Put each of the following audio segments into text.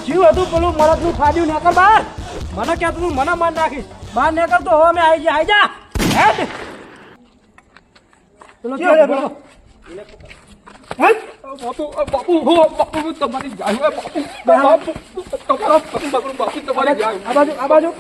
જીવ હતું પેલું મરદનું ફાડ્યું નેકર બહાર મને કહેતું તું મને માર નાખીશ બહાર નેકર તો હવે મેં આવી જા હેડ પેલો બોલો બાપુ તમારી જાય બાપુ તમારી જાય આ બાજુ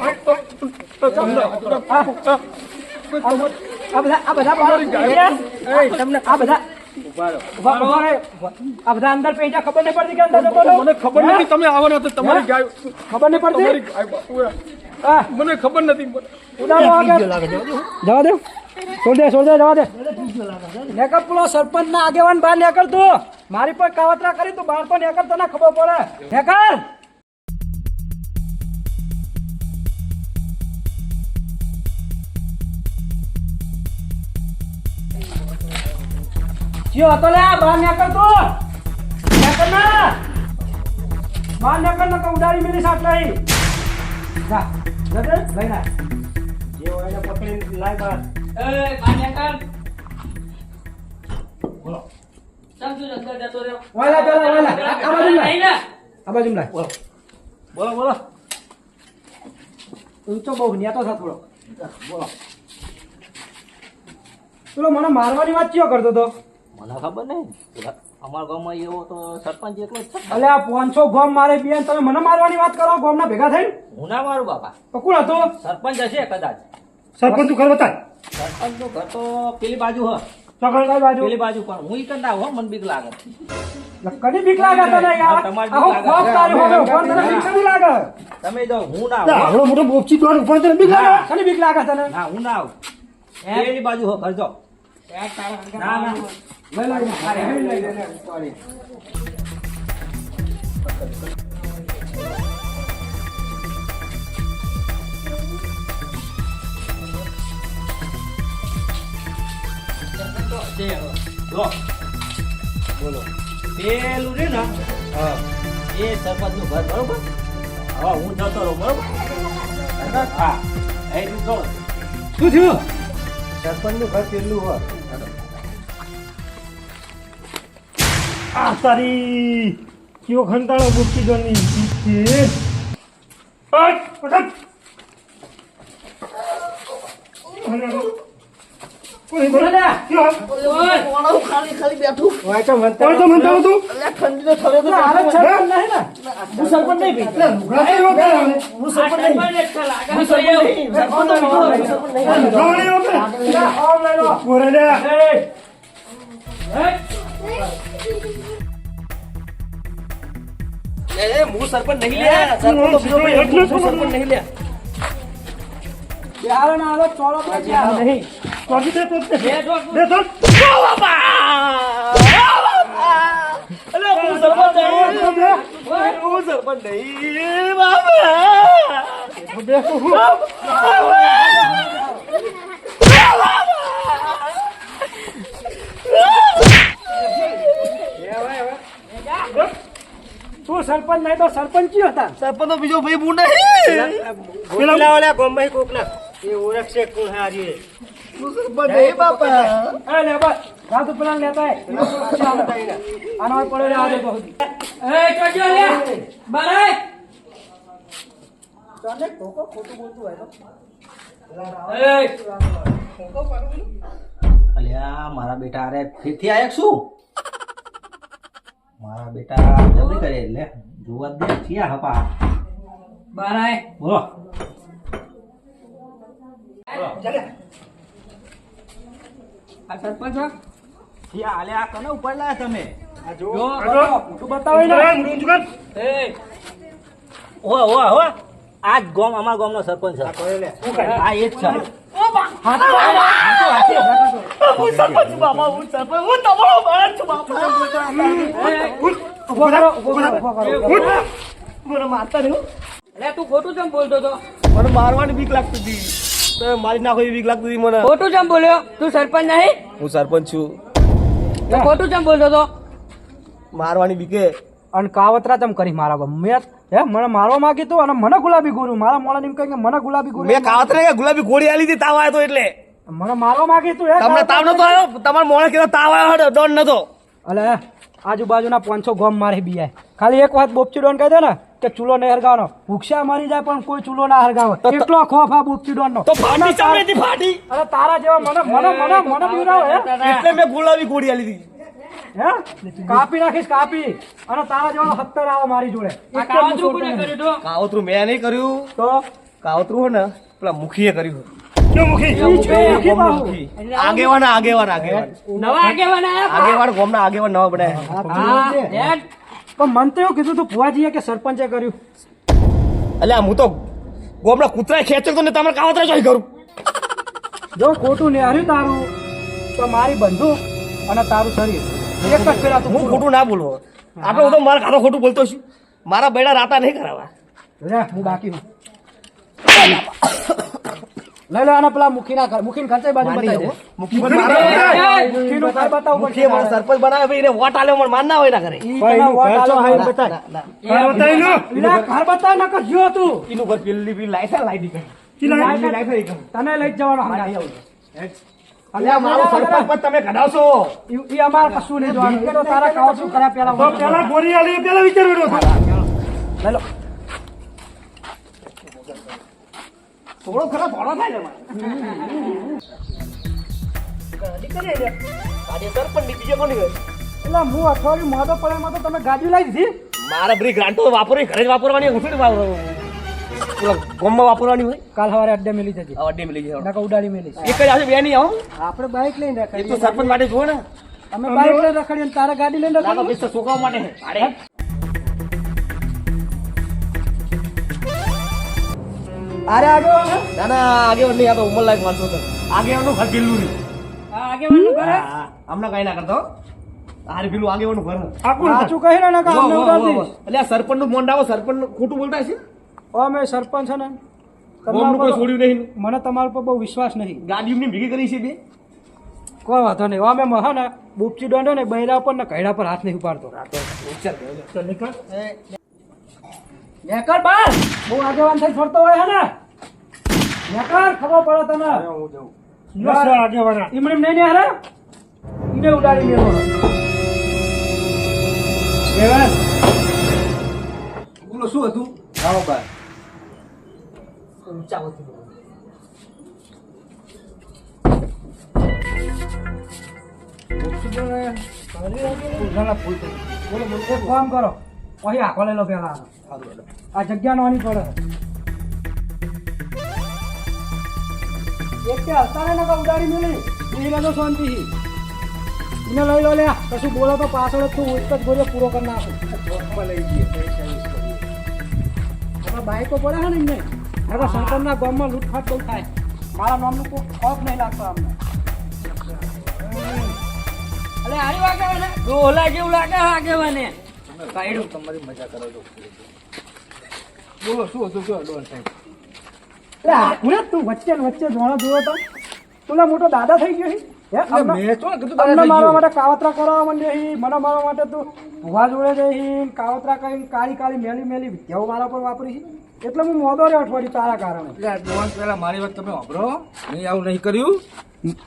આ બધા અંદર પૈસા ખબર નહીં પડતી કે અંદર મને ખબર નથી તમે આવવાના તો તમારી ગાય ખબર નહીં પડતી તમારી ગાય બાપુ મને ખબર નથી જવા દે છોડ દે જવા દે નેકર પેલો સરપંચ ના આગેવાન બહાર નેકર તું મારી પર કાવતરા કરી તું બહાર પર નેકર તને ખબર પડે નેકર જીઓ હતો લે બહાર નેકર તું નેકર ના બહાર નેકર ન ઉડાડી મેલી સાથ લઈ જા લઈ ના જે હોય એને પકડી લાય બહાર બોલો આ બાજુ લાય બોલો ઊંચો બહુ નેતો થા થોડો બોલો પેલો મને મારવાની વાત ચિયો કરતો તો મને ખબર નહીં અમારા ગામમાં એવો તો સરપંચ એકલો જ છે. અલે આ 500 ગોમ મારે બેન તમે મને મારવાની વાત કરો ગોમ ના ભેગા થઈને હું ના મારું બાપા. તો કોણ હતો સરપંચ હશે કદાચ. સરપંચ નું ઘર બતાય સરપંચ નું ઘર તો પેલી બાજુ હ ચોકડ કઈ બાજુ પેલી બાજુ પણ હું ઈ કંડા હો મને બીક લાગે. કદી બીક લાગે તને યાર તમારી આહો બીક ખોફ લાગે. તારી હોવે કોણ તને બીક કદી લાગે તમે જાઓ હું ના ના આવું. આવડો મોટો બોપચી દોડ ઉપર તને બીક લાગે કદી બીક લાગે તને ના હું ના આવું. પેલી બાજુ હો કરજો. ના ના લઈ લઈ જો બોલો પેલું રે ને એ સરપંચ નું ઘર બરોબર. હવે હું જતો રહું બરોબર. હા એ તું જો શું થયું સરપંચ નું ઘર પેલું હોય આ તારી કયો ખંતાળો બુકી જોની છે હટ પટક કોઈ બોલે ના કયો ઓળો ખાલી બેઠું ઓય તો મનતા તું એટલે ઠંડી તો થરે તો આરે સરપંચ નહીં ને હું સરપંચ નહીં ભઈ હું સરપંચ નહીં હું સરપંચ નહીં લે સરપંચ તો બીજો ભાઈ હું સરપંચ નહીં લે યાર ના આલો ચોળો પડ્યા નહીં કોકી દે તો દે તો અલે હું સરપંચ નહીં હું સરપંચ નહીં બાબા તું સરપંચ નહીં તો સરપંચ ક્યાં હતા સરપંચ તો બીજો ભાઈ હું નહીં પેલા ઓલા ગોમભાઈ કોકના એ ઓળખશે કોણ હારી હું સરપંચ નહીં બાપા એ લે બસ રાત પેલા લેતા આનો પડે આ દે તો એ કજો લે બરાય તને કોકો ખોટું બોલતું હોય તો અલ્યા મારા બેટા અરે ફેરથી આયા શું મારા બેટા જલ્દી કરે એટલે જોવા દે થયા હપા બરાય બોલો આ સરપંચ થયા અલ્યા આ કને ઉપર લાયા તમે જો મોટું બતાવો ને એ હો આજ ગામ અમારા ગામનો સરપંચ છે આ એ જ છે હું સરપંચ છું બાપા હું સરપંચ હું તમારો બાળક છું બાપા મને મારતા નહીં અરે તું ખોટું કેમ બોલતો તો મને મારવાની બીક લાગતી હતી તમે મારી નાખો એવી બીક લાગતી હતી મને ખોટું કેમ બોલ્યો તું સરપંચ નહીં હું સરપંચ છું તો ખોટું કેમ બોલતો તો મારવાની બીકે અને કાવતરા ચમ કરી મારા મેં હે મને મારવા માંગી તું અને મને ગુલાબી ગોરું મારા મોણા એમ કહે કે મને ગુલાબી ગોરું મેં કાવત ને ગુલાબી ગોળી આલી હતી તાવ આવ્યો તો એટલે મને મારવા માંગી તું હે તમને તાવ નતો આવ્યો તમારા મોણે કીધું તાવ આવ્યો હતો ડોન નતો અલે આજુબાજુના 500 ગોમ મારે બીયા ખાલી એક વાત બોપચી ડોન કહી દે ને કે ચૂલો નહીં હરગાવવાનો. ભૂખ્યા મરી જાય પણ કોઈ ચૂલો ના હરગાવે. એટલો ખોફ આ બોપચી ડોન નો. તો ફાટી ચામડીથી ફાટી. અરે તારા જેવા મને બીવડાવે હે? એટલે મેં ગુલાબી ગોળી આલી દીધી. હે? કાપી નાખીશ કાપી. અને તારા જેવા 70 આવે મારી જોડે. કાવતરું મેં નહીં કર્યું. તો કાવતરું હે ને પેલા મુખીએ કર્યું. મુખી પાહુ. આગેવાન નવા આગેવાન આયા આગેવાન ગામના આગેવાન નવા બનાયા. પણ મન તો એવું કીધું તું ભુવાજીએ કે સરપંચે કર્યું. અલ્યા હું તો ગામના કૂતરા ખેંચતો તો ને તમારે કાવતરા જોઈ કરું. જો ખોટું નેહર્યું તારું તો મારી બંદૂક અને તારું શરીર એક જ ફેરા તું હું ખોટું ના બોલું. આપણે હું તો મારા કાઢો ખોટું બોલતો છું. મારા બેડા રાતા નહીં કરાવવા. લે હું બાકી હું લઈ લે આને પેલા મુખીને ખર્ચાઈ બાજુ બતાવી દે. મુખી પણ મારા મુખીનું ઘર બતાવું મુખીએ મને સરપંચ બનાવે ભાઈ એને વોટ આલ્યો મને માન ના હોય ના કરે. ઈ તને વોટ આલો હા ઈ બતાય. લે ઘર બતાય નકર જ્યો તું. એનું ઘર પેલી લાઈસા લાઈ દી તને લઈ જ જવાનો અલ્યા મારો સરપંચ પદ તમે કઢાવશો. ઈ અમાર કશું નહીં જોવાનું. એ તો તારા કાવ શું કર્યા પેલા ગોળી આલી પેલા વિચારવાનું લઈ લો. થોડો ખરા થોડો થાય ને આજે સરપંચ ની બીજો કોની ઘર? એટલે હું અઠવાડિયું મોઢો પડે એમાં તો તમે ગાડી લઈ દીધી. મારા બધી ગ્રાન્ટો વાપરવી ઘરે જ વાપરવાની હું થોડી ગોમમાં વાપરવાની હોય. કાલ સવારે અડ્ડે મેલી જજે. અડ્ડે મિલી જાય નકર ઉડાડી મેલી. એક જ આવશે બે નહીં આવો. આપણે બાઇક લઈને એ રખડીએ. તો સરપંચ માટે જુઓ ને. અમે બાઇક લઈને રખડીએ ને તારે ગાડી લઈને લાગો રખડીએ. પૈસા છોકરાઓ માટે છે. અરે અરે આગળ ના ના આગેવાન નહીં, આ તો ઉંમર લાયક માણસો છે. આગેવાનનું ઘર પેલું નહીં. આગેવાનનું ઘર હે? હા, હમણાં કઈ ના કરતો. હારે પેલું આગેવાનનું ઘર. સાચું કહી ને નકર અમને ઉડાડી દઈશ. એટલે આ સરપંચનું મોંડ આવો, સરપંચ ખોટું બોલતા છે. અમે સરપંચ છે ને ગામનું કોઈ છોડ્યું નહીં. મને તમારા પર બહુ વિશ્વાસ નહીં. ગાડી એમની ભેગી કરી છે બે. કોઈ વાંધો નહીં. અમે મહા ને બુપચી દંડો ને બૈરા પર ને કૈડા પર હાથ નહીં ઉપાડતો. નેકર બાર બહુ આગેવાન થઈ ફરતો હોય હે ને. નેકર ખબર પડે તને. આગેવાન ઈમણે નહીં ને હારે ઈને ઉડાડી મેલો. દેવાન બોલો શું હતું? આવો બાર. ઊંચા હોતી. એક કામ કરો અહીં આખો લઈ લો પેલા આ જગ્યા નોની પડે. એક કે હસ્તાને નકા ઉડાડી મેલી એને તો શાંતિ એને લઈ લો લે. કશું બોલો તો પાછળ જ તું એક જ ગોળીઓ પૂરો કરી નાખું. લઈ જઈએ હવે બાઈકો પડે છે ને એમને હવે શંકરના ગામમાં લૂંટફાટ બહુ થાય. મારા નામનું કોઈ ખોફ નહીં લાગતો અમને. અલે હારી આગેવાન હે? ડોલા જેવું લાગે હે આગેવાને. કાયડું તમારી મજા કરો છો. બોલો શું હતું? કયો ડોન સાહેબ? એટલે આખું તું વચ્ચે ને વચ્ચે જોણો જોયો તો તુલા મોટો દાદા થઈ ગયો છે. હે? અમને મેં તો કીધું તારે અમને થઈ મારવા ગયું. માટે કાવતરા કરવા માંડ્યો છે. મને મારવા માટે તું ભુવા જોડે જઈ કાવતરા કરીને કાળી કાળી મેલી મેલી વિદ્યાઓ મારા પર વાપરી છે. એટલે હું મોદો રે અઠવાડિયું તારા કારણે. એટલે આ ડોન પેલા મારી વાત તમે સાંભળો. મેં આવું નહીં કર્યું.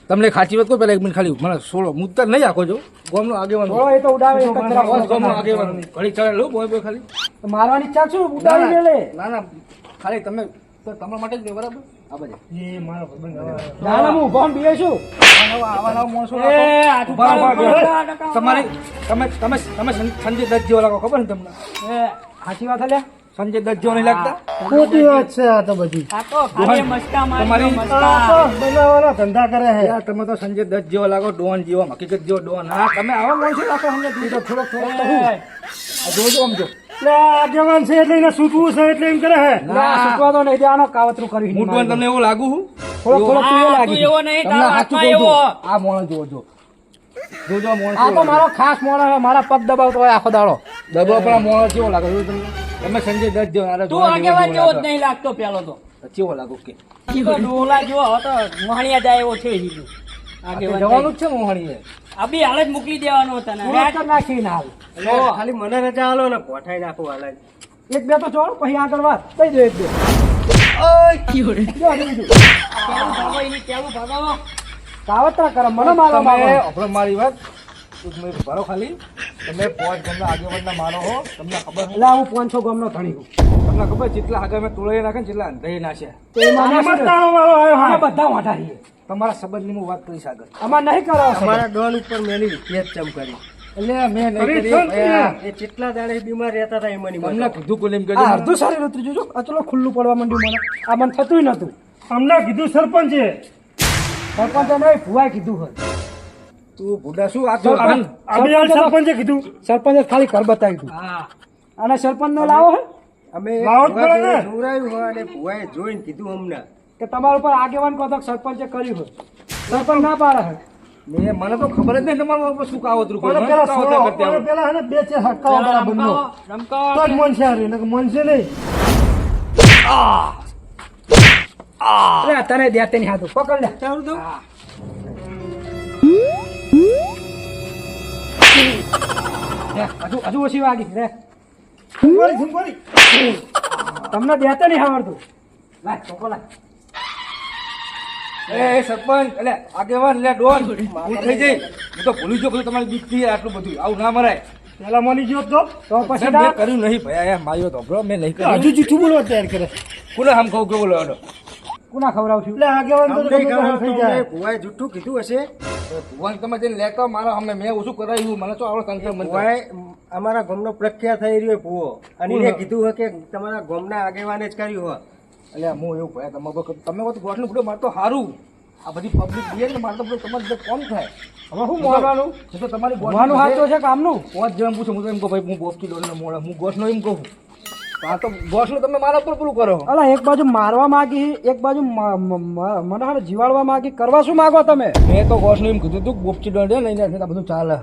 તમને ખાચી વાત કહું પેલા એક મિનિટ ખાલી મને સોળો મુદ્દા નહીં આખો જો ગામનો આગેવાન થોડો એ તો ઉડાવે એક જ જરા બસ ગામનો આગેવાન ઘડી ચાલે લો બોય બોય ખાલી. તો મારવાની ઈચ્છા શું ઉડાવી મેલે. ના ના ખાલી તમે તો તમારા માટે જ નહીં બરાબર. આ બાજુ એ મારો ભાઈબંધ ના ના હું ઉભો બીએ છું. આવા નવા માણસો એ હાથું ઉભા, ઉભા, પાડો, ઉભા. પાડો, પાડો. તમારી તમે સંજય દત્ત જેવો લાગો ખબર ને તમને? એ સાચી વાત લે. સંજય દત્ત જેવો નહીં લાગતા? ખોટી વાત છે આ તો બધી. આ તો ખાલી મસ્કા મારી તમારી- મસ્કા. બનાવવાના ધંધા કરે છે. યાર તમે તો સંજય દત્ત જેવો લાગો, ડોન જેવો, હકીકત જેવો ડોન. હા તમે આવા માણસો રાખો સંજય દત્ત. થોડોક થોડોક તો હું. આ જોજો આમ જો. આગેવાન છે એટલે એને સૂચવું છે એટલે એમ કરે છે. ના સૂચવા તો નહીં દેવાનો કાવતરું કરી. હું ડોન તમને એવું લાગુ હું? થોડોક થોડોક તું એ આ લાગી. તું એવો નહીં, તમને તારો સાચું આત્મા કહું છું. એવો. આ મોણસ જોજો જોજો આ મોણસ આ તો કેવો મારો ખાસ મોણસ છે. મારા પગ દબાવતો હોય આખો દાડો. લાગે. દબો પણ આ મોણસ કેવો લાગે જોયું તમને? તમે સંજય દત્ત જેવો, અરે તું ડોન આગેવાન જેવો જ લાગે. નહીં લાગતો પેલો તો. કેવો લાગો કે ઈ તો ડોલા જેવો હવે તો મોહણિયા જાય એવો છે હીરું. આગેવાન જવાનું જ છે મોહણીએ. આ બી હાલ જ મોકલી દેવાનો તને. થોડોક જ નાખીને હાલ. ખાલી મને રજા આલો ને કોઠાઈ નાખો હાલ. એક બે તો ચોળ પછી આગળ વાત દઈ દો એક બે. જો હજી બીજું. કેવું ભાગો એની કેવું ભાગો. કાવતરા કરે મને મારવા તમે માંગો. આપણો મારી વાત તમે ભરો ખાલી તમે પોચ ગમના આગેવાનના મારો હો તમને ખબર એટલે હું 500 ગામનો ધણી છું તમને ખબર જેટલા આગળ મેં તોડાઈ નાખે ને જેટલા અંધાઈ નાખ્યા તો એ માને શું કરે? અમે બધા વાંઢા છીએ તમારા સંબંધની હું વાત કરીશ આગળ અમાર નહીં કરાવો અમારા ડોન ઉપર મેલી પેચ ચમ કરી એટલે મેં નહીં અરે કરી ચાલ ભયા. એ કેટલા દાડે બીમાર રહેતા હતા એમાંની તમને કીધું કોને એમ આ કહેજો અડધું શરીર ઉતરી જોજો આ ચલો ખુલ્લું પડવા માંડ્યું મને આ મને થતું નતું અમને કીધું સરપંચે સરપંચે નહીં ભુવાએ કીધું હોય તું બુડા શું આ તો સરપંચ સરપંચે કીધું સરપંચે ખાલી ઘર બતાવ્યું હતું હા અને સરપંચ નો લાવો હે અમે લાવો જ પડે ને. જોવરાયું હોય અને ભુવાએ જોઈને કીધું અમને કે તમારા ઉપર આગેવાન કહો તો સરપંચે કર્યું હોય સરપંચ ના પાડે હે મેં મને તો ખબર જ નહીં તમારું ઉપર શું કાવતરું પણ કર્યું. પેલા મને કાવતરા સોળો, કરતા પણ આવડે. પેલા હે ને બે છે હક્કા વાળા બંધો તો જ મનસે હારે નકર મનસે નહીં અરે તને દેતે ની હાથું પકડ લે ચાલ દઉં હજુ ઓછી વાગી રે સુંગોરી સુંગોરી તમને દેતે નહીં આવડતું લાય ચોકો લાય એ સરપંચ એટલે આગેવાન એટલે ડોન ભૂલ થઈ જઈ હું તો ભૂલી ગયો બધું તમારી બીકથી આટલું બધું આવું ના મરાય પેલા મની ગયો તો તો પછી મેં ના કર્યું નહીં ભયા માર્યો તો બ્રો મેં નહીં કર્યું હજુ જૂઠું બોલવા તૈયાર કરે કોને આમ કહું કે બોલો હેડો. કોના ખવડાવશું એટલે આગેવાન તો અમને ગમે તે થઈ જાય ભુવાએ જુઠ્ઠું કીધું હશે ભગવાન તમે જઈને લેતો મારા અમને મેં ઓછું કરાવ્યું મને તો આવડે તંત્ર મંત્ર ભુવાએ અમારા ગામનો પ્રખ્યાત થઈ રહ્યો ભુવો અને એને કીધું હોય કે તમારા ગામના આગેવાને જ કર્યું હોય એટલે હું એવું ભયા તમે કહો તો ગોઠનું બધું મારે તો સારું આ બધી પબ્લિક દે ને મારે તો બધું તમારે બધું કોમ થાય હવે શું મોડવાનું એ તો તમારી ભણવાનું હાથો છે કામનું પાંચ જણ પૂછું હું તો એમ કહું ભાઈ હું બોપથી દોડીને મોડા હું ગોઠનો એમ કહું આ તો ગોઠનું તમે મારા ઉપર પૂરું કરો અલા એક બાજુ મારવા માંગી એક બાજુ મને હારે જીવાડવા માંગી કરવા શું માંગો તમે મેં તો ગોઠનું એમ કીધું તું બોપથી દોડે લઈને આ બધું ચાલે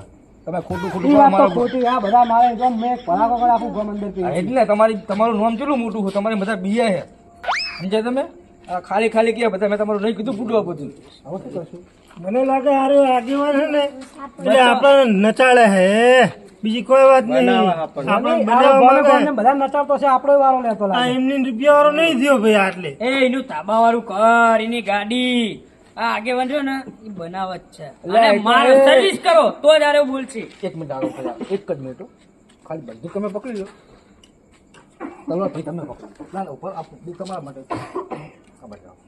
તમે ખોટું ખોટું ઈ કરો વાત તો મારા ઉપર. ખોટી આ બધા મારે જો મેં ભડાકો કરી આખું ગમ અંદર પી હા, એટલે તમારું નામ કેટલું મોટું છે તમારી બધા બીયા છે સમજ્યા તમે આ ખાલી ખાલી ક્યાં બધા મેં તમારું નહીં કીધું પૂટવા બધું હવે શું કરશું મને લાગે આરે આગેવાન છે ને એટલે આપણને નચાડે હે બીજી કોઈ વાત નહીં બનાવવા આપણને. આપણે આને બનાવવા ગમે માંગે. ગમે બધા નચાડતો છે આપણો વારો લેતો આ લાગે એમની રૂપિયા વાળો નહીં થયો ભાઈ આટલે એ એનું તાબા વાળું કર એની ગાડી આ આગેવાન રહ્યો ને એ બનાવત છે એટલે અને એટલે- મારો સર્વિસ કરો તો જ આરે બોલશે એક મિનિટ આવો પેલા એક જ મિનિટ હો. ખાલી બધું તમે પકડી લો ચલો ભાઈ તમે પકડો ના ના ઉપર આ બધું તમારા માટે આ બાજુ આવો.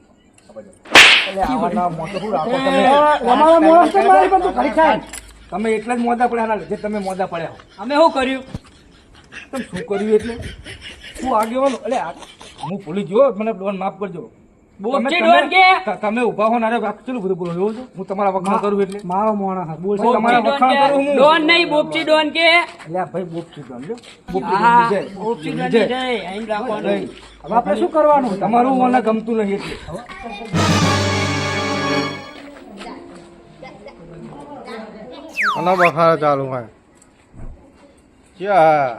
આ બાજુ આવો. એટલે આવા ના મોટો શું રાખો તમે અમારા મોણસ તો મારી પર તું ઘડી ખાય તમે એટલા જ મોદા પડ્યા ના લીધે તમે મોદા પડ્યા હો. અમે શું કર્યું તમે શું કર્યું એટલે શું આગેવાનું એટલે હું ભૂલી ગયો મને ડોન માફ કરજો બોપચી તમે- ડોન કે? તમે ઉભા હો નારે કેટલું બધું બોલો જોવો છો હું તમારા વખાણ કરું એટલે મારો મોણસ બોલ બોપચી તમારા વખાણ કરું હું. ડોન નહીં બોપચી ડોન કે એટલે આ ભાઈ બોપચી ડોન લ્યો. બોપચી ડોન હા લીધે. બોપચી ડોન લીધે. ની જય એમ રાખવાનું નહીં. હવે આપણે શું કરવાનું તમારું મને ગમતું નહીં એટલે આનો બખાડો ચાલુ હોય ક્યાં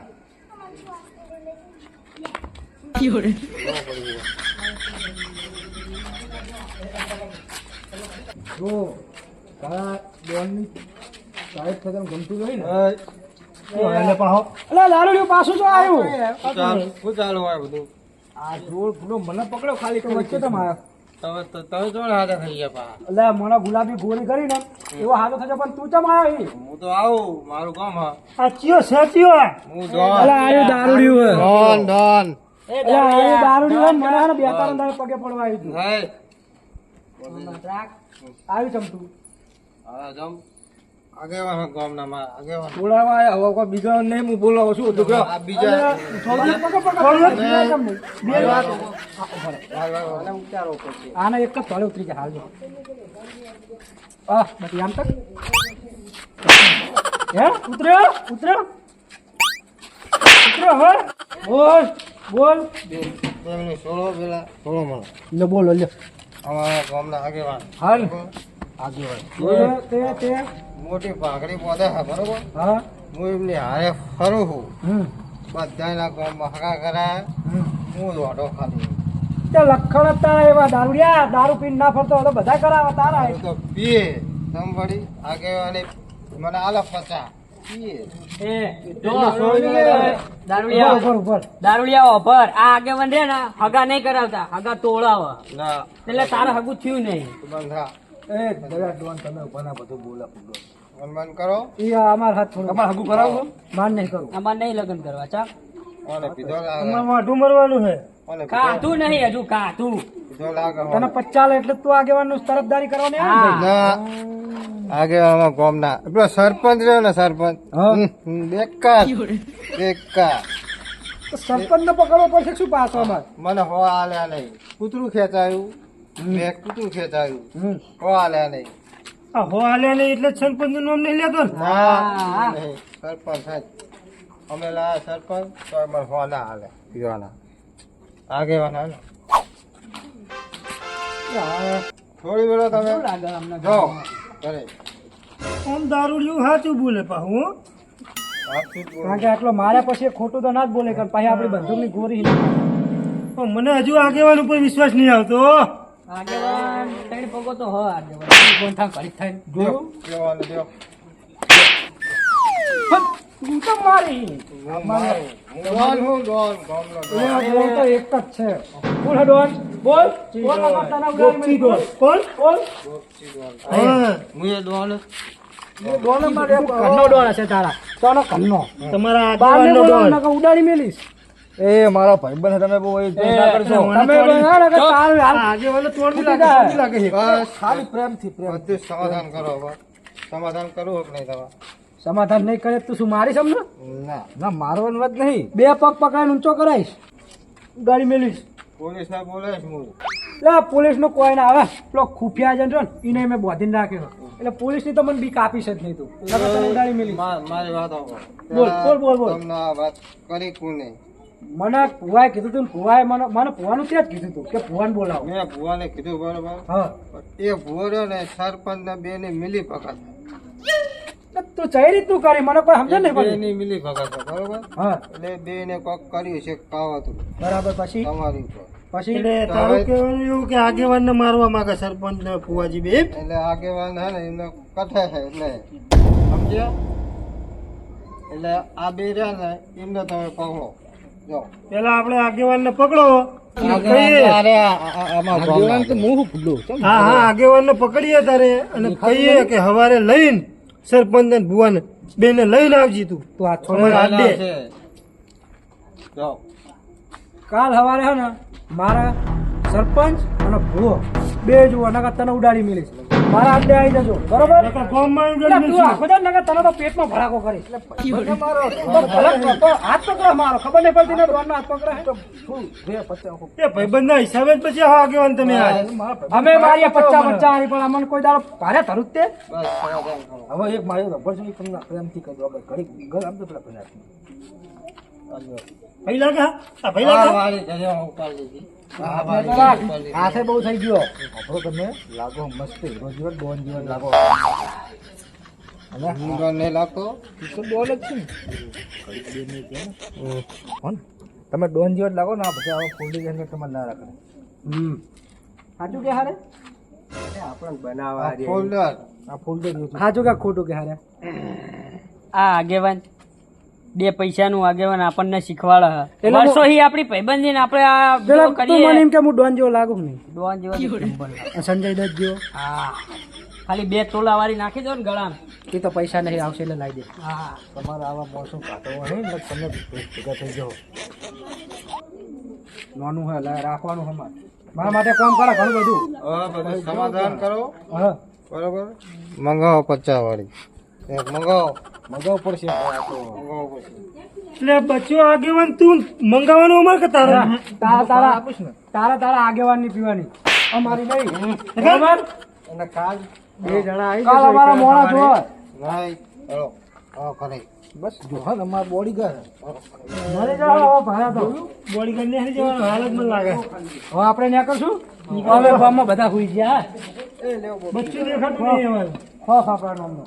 જો તારા ડોનની સાહેબ થતાં ગમતું નહીં ને એને પણ હો. એટલે લાલુડિયું પાછું જો આવ્યું શું ચાલુ હોય બધું આ જોડ પૂરો મને પકડો ખાલી વચ્ચે તો મારા તમે જોડે હાથે થઈ ગયા પા એટલે મને ગુલાબી ગોળી કરી ને એવો હાથો થયો પણ તું ચમ આવ્યો અહીં? હું તો આવું મારું કામ હા આ ચિયો છે ચિયો હું એટલે આવ્યું દારૂડિયું હે. ડોન એટલે આવ્યું દારૂડિયું હે, મને હે ને બે ત્રણ દાડે પગે પડવા આવી ગયું હે આવ્યું ચમતું હવે જમ આગેવાન ગામના મારા આગેવાન બોલાવા આવ્યા હવે કોઈ બીજા નહીં હું બોલાવું છું તો કયો આ બીજા પકડ, પકડ, પકડ. બે વાત. અને ઉતારો પડશે આને એક જ તળે ઉતરી જાય હાલ જો બાકી આમ તક હે ઉતર્યો ઉતર્યો ઉતર્યો હવે બોલ બોલ બે મિનિટ સોળો પેલા સોળો મળો લે બોલ લે અમારા ગામના આગેવાન હાલ તે મોટી પાઘડી પોતે છે બરોબર હા હું એમની હારે ફરું છું હમ બધાના ગામમાં હકા કરાય હું દોડો ખાલી તે લખણ જ તારા એવા દારૂડિયા દારૂ પીને ના ફરતો હોય તો બધા કરાવે તારા હું તો પીએ સંભળી આગેવાને મને આલો 50 પીએ એ જો દારૂડિયા ઉપર ઉપર દારૂડિયા ઓભર આ આગેવાન રે ને હગા નહીં કરાવતા હગા તોડાવે ના એટલે તારે હગું થયું નહીં બંધા એ દયા ડોન તમે ઉભા ના બધું બોલા પૂરો મન કરો એ અમાર હાથ થોડું તમારે હગું કરાવો માન નહીં કરું અમારે નહીં લગ્ન કરવા ચા અને પીધો લાગે તમારે માઠું મરવાનું છે અને કાતું નહીં હજુ કાતું પીધો લાગે તને 50 એટલે તું આગેવાન નું તરફદારી કરવાની આવે ને ભાઈ? ના આગેવામાં ગામના પેલો સરપંચ રહ્યો ને સરપંચ બેકાર તો સરપંચ ને પકડવો પડશે શું પાછો અમાર મને હો આલ્યા નહીં કૂતરું ખેંચાયું મેં કૂતરું ખેંચાયું હો આલ્યા નહીં આ હો હાલ્યા નહીં એટલે જ સરપંચ નું નામ નહીં લેતો ને ના નહીં સરપંચ સાહેબ અમે લાયા સરપંચ તો અમારે હો ના હાલે પીવાના આગેવાન હાલે થોડી વેળો તમે જો ઘરે આમ દારૂડિયું સાચું બોલે પાછું હો. આપથી જ બોલો. કારણ કે આટલો માર્યા પછી એ ખોટું તો ના જ બોલે કારણ પછી આપણી બંદૂક ની ગોરી પણ મને હજુ આગેવાન ઉપર વિશ્વાસ નહીં આવતો આગેવાન ત્રણ પગો તો હ આગેવાન ગોંઠા કરી થાય જો પીવાનું જો તું તો મારી ડોન હું ડોન ગામનો ડોન. એ તો એક જ છે બોલ હે ડોન બોલ બોલ ના તને ઉડાડી બોલ કોણ બોલ હા હું એ ડોન ડોન મારે કન્નો ડોન હશે તારા તોનો કન્નો તમારા બારને આગેવાનનો બોલાવો ડોન. નકર ઉડાડી મેલીશ એ મારા ભાઈબંધ તમે બહુ એ ના કરશો તમે બોલાવો નકર તારું હાલ આ આગેવાનને તોડી તૂટી લાગે, જાય. તોડી લાગે છે. બસ ખાલી પ્રેમથી પ્રેમ બધું સમાધાન કરો હવે. સમાધાન કરવું કે નહીં તમારે સમાધાન નહીં કરે તો શું મારીશ અમને ના ના મારવાની વાત નહીં બે પગ પકડાઈને ઊંચો કરાઈશ ઉડાડી મેલીશ પોલીસ ના બોલાવીશ હું એટલે પોલીસ નું કોઈ ના આવે પેલો ખુફિયા છે ને એને મેં બોધીને રાખ્યો એટલે પોલીસ ની તો મને બીક આપીશ જ નહીં તું નકર તને ઉડાડી મેલી મારી વાત સાંભળો. બોલ, બોલ, બોલ, બોલ. તમને આ વાત કરી કોને મને ભુવાએ કીધું તું ને ભુવાએ મને ભુવાનું ત્યાં જ કીધું તું કે ભુવાને બોલાવો મેં ભુવાને કીધું બરોબર હા એ ભુવો રહ્યો ને સરપંચ ને બે ની મિલી ભગત એટલે તું કઈ રીતનું કરી મને કોઈ સમજે નહીં બે પડી ની મિલી ભગત છે, બરોબર હા એટલે બે ને કોક કર્યું છે કાવતું બરાબર પછી તમારી ઉપર પછી એટલે તારું કહેવાનું એવું કે આગેવાનને મારવા માંગે સરપંચ ને ફુવાજી બે એમ? એટલે આગેવાન હે ને એમને કથે છે એટલે સમજ્યા એટલે આ બે રહ્યા ને એમને તમે પકડો જો પેલા આપણે આગેવાનને પકડો અને કહીએ આગેવાન તો મોહ ભૂલો હા હા આગેવાનને પકડીએ તારે અને કહીએ કે હવારે લઈને સરપંચ ને ભુવાને બેને લઈને આવજી તું તું આ છોડ અમારે પહેલા આડે. છે. જો કાલ સવારે હે ને મારા સરપંચ અને ભુવો બે જુઓ નકર તને ઉડાડી મેલીશ મારા આડે આવી જજો બરોબર નકર ગામમાં એટલે ઉડાડી તું મેલશું. આખો જા નકર તને તો પેટમાં ભડાકો કરીશ તો ભલે તો હાથ પકડો મારો ખબર નહીં પડતી ને ડોનનો હાથ પકડે એ ભાઈબંધના હિસાબે જ પછી આવો આગેવાન તમે આ અમે મારી 50 હારી પણ અમને કોઈ દાડો ભારે ધરું જ તે બસ સમાધાન કરો હવે એક માર્યો રબર છે તમને પ્રેમથી કહી દો આપણે ઘડી ઘર આમ તો પેલા પેલા ભાઈ લાગે હા? આ ભાઈ લાગે વાળી ઘરે હું ઉપાડી લીધી હાથે બહુ થઈ ગયો આપણો તમે લાગો મસ્ત હીરો જેવો ડોન જેવો લાગો અને હું ડોન નહીં લાગતો તો ડોન જ છે ને કોણ તમે ડોન જેવો જ લાગો ને આ પછી આવો ફોલ્ડી જઈને તમારે ના રાખે સાચું કે હારે આ ફોલ્ડર આ ફોલ્ડર જેવું છે સાચું કે ખોટું કે હારે આ આગેવાન બે પૈસાનું આગેવાન આપણને શીખવાડે એટલે વર્ષોથી આપણી ભાઈબંધી ને આપણે આ પેલા જો તું મને કરીએ એમ કે હું ડોન જેવો લાગુ કે નહીં ડોન જેવો જ નંબર લાગે. આ સંજય દત્ત જેવો હા ખાલી બે તોલા વાળી નાખી દો ને ગળામાં એ તો પૈસા નહીં આવશે એટલે લાવી દે હા તમારા આવા મોસમ કાઢવા નહીં એટલે તમે ભેગા થઈ જાઓ નાનું હે રાખવાનું હે મારા માટે કામ કરે ઘણું બધું હવે બધું સમાધાન કરો હા બરોબર મંગાવો 50 વાળી એક મંગાવો મજા પડશે મંગાવો પછી એટલે બચ્ચો આગેવાન તું મંગાવવાનું અમારે કે તારે તારા તારા આગેવાન ની પીવાની અમારી નહીં બરાબર અને કાલ બે જણા આવી કાલ અમારા મોડા જોવા નહીં ચલો હા કરે બસ જો હા અમારા બોડી ગયા મરી જાઓ ભાડા તો બોડી કરીને હારી જવાનું હાલ જ મને લાગે હવે આપણે ન્યા કરશું હવે ગામમાં બધા હુઈ ગયા બચ્ચું દેખાતું નહીં અમારે ખોફ આપણા નામનો